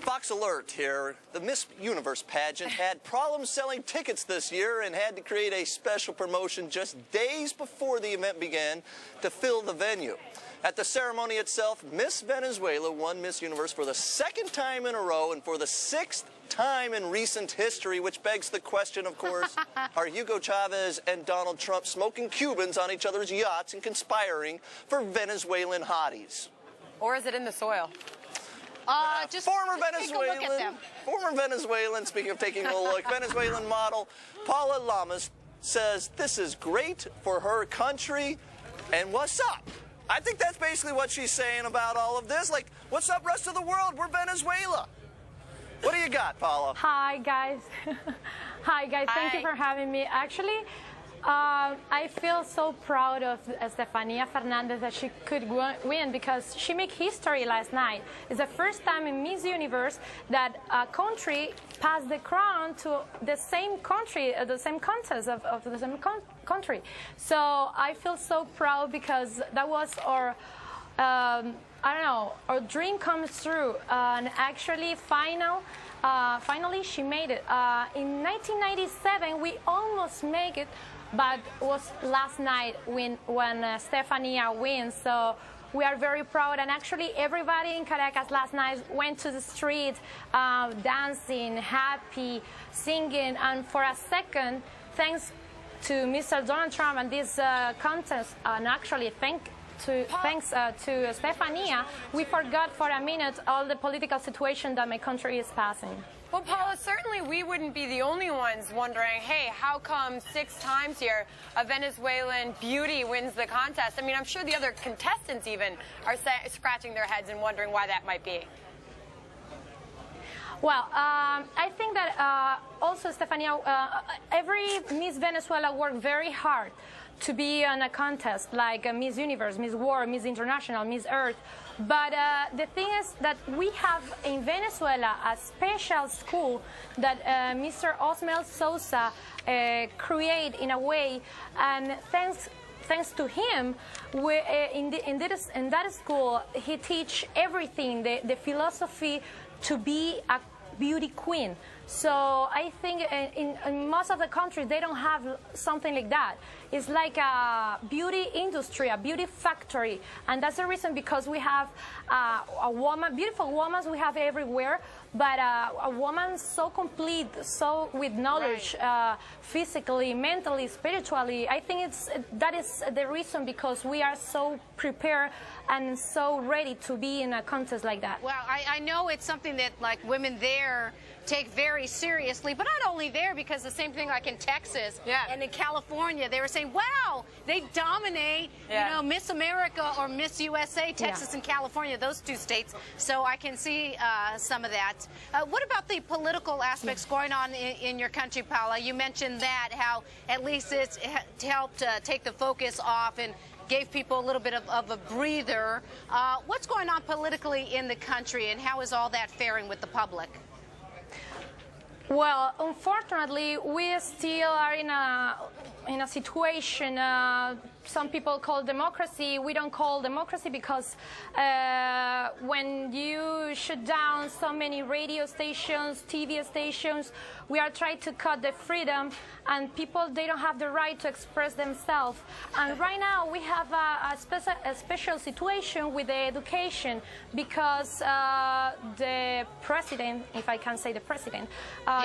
Fox Alert here. The Miss Universe pageant had problems selling tickets this year and had to create a special promotion just days before the event began to fill the venue. At the ceremony itself, Miss Venezuela won Miss Universe for the second time in a row and for the sixth time in recent history, which begs the question, of course, are Hugo Chavez and Donald Trump smoking Cubans on each other's yachts and conspiring for Venezuelan hotties? Or is it in the soil? Just former take a look at them. Former Venezuelan, speaking of taking a look, Venezuelan model Paula Lamas says this is great for her country, and what's up? I think that's basically what she's saying about all of this. Like, what's up, rest of the world? We're Venezuela. What do you got, Paula? Hi, guys. Hi, guys. Thank you for having me. Actually, I feel so proud of Estefania Fernandez that she could win because she made history last night. It's the first time in Miss Universe that a country passed the crown to the same country, the same contest of the same country. So I feel so proud because that was our, I don't know, our dream comes true. And actually, finally, she made it. In 1997, we almost made it. But it was last night when Estefania wins, so we are very proud. And actually, everybody in Caracas last night went to the street, dancing, happy, singing. And for a second, thanks to Mr. Donald Trump and this contest, and actually thanks to Estefania, we forgot for a minute all the political situation that my country is passing. Well, Paula, certainly we wouldn't be the only ones wondering, hey, how come 6 times here a Venezuelan beauty wins the contest? I mean, I'm sure the other contestants even are scratching their heads and wondering why that might be. Well, I think that also, Estefania, every Miss Venezuela worked very hard to be on a contest like Miss Universe, Miss World, Miss International, Miss Earth. But the thing is that we have in Venezuela a special school that Mr. Osmel Sosa created in a way, and thanks to him, in that school, he teach everything, the philosophy to be a beauty queen. So I think in most of the countries, they don't have something like that. It's like a beauty industry, a beauty factory. And that's the reason, because we have beautiful women we have everywhere, but a woman so complete, so with knowledge, right. Physically, mentally, spiritually. I think that is the reason, because we are so prepared and so ready to be in a contest like that. Well, I know it's something that like women there take very seriously, but not only there, because the same thing like in Texas and in California, they were saying, wow, they dominate, you know, Miss America or Miss USA, Texas and California, those 2 states. So I can see some of that. What about the political aspects going on in your country, Paula? You mentioned that, how at least it's helped take the focus off and gave people a little bit of a breather. What's going on politically in the country, and how is all that faring with the public? Well, unfortunately, we still are in a situation some people call democracy. We don't call democracy because when you shut down so many radio stations, TV stations, we are trying to cut the freedom, and people, they don't have the right to express themselves. And right now we have a special situation with the education, because the president, if I can say the president,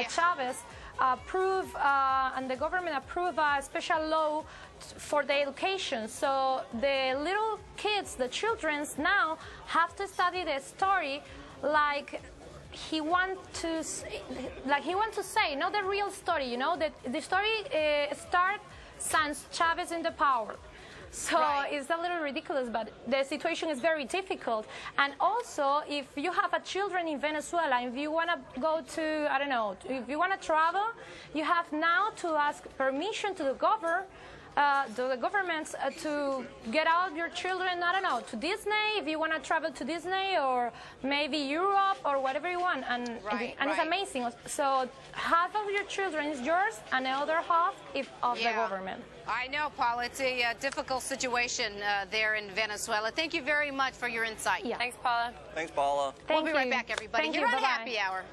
Chavez, and the government approved a special law for the education. So the little kids, the children now have to study the story like he want to say, not the real story. You know, that the story starts since Chavez in the power. So it's a little ridiculous, but the situation is very difficult. And also, if you have a children in Venezuela, if you want to go to, I don't know, if you want to travel, you have now to ask permission to the government the governments to get out your children, I don't know, to Disney, if you want to travel to Disney, or maybe Europe, or whatever you want. And it's amazing. So half of your children is yours, and the other half is of the government. I know, Paula. It's a difficult situation there in Venezuela. Thank you very much for your insight. Thanks, Paula. Thanks, Paula. We'll be right back, everybody. Thank You're you. on Bye-bye. Happy Hour.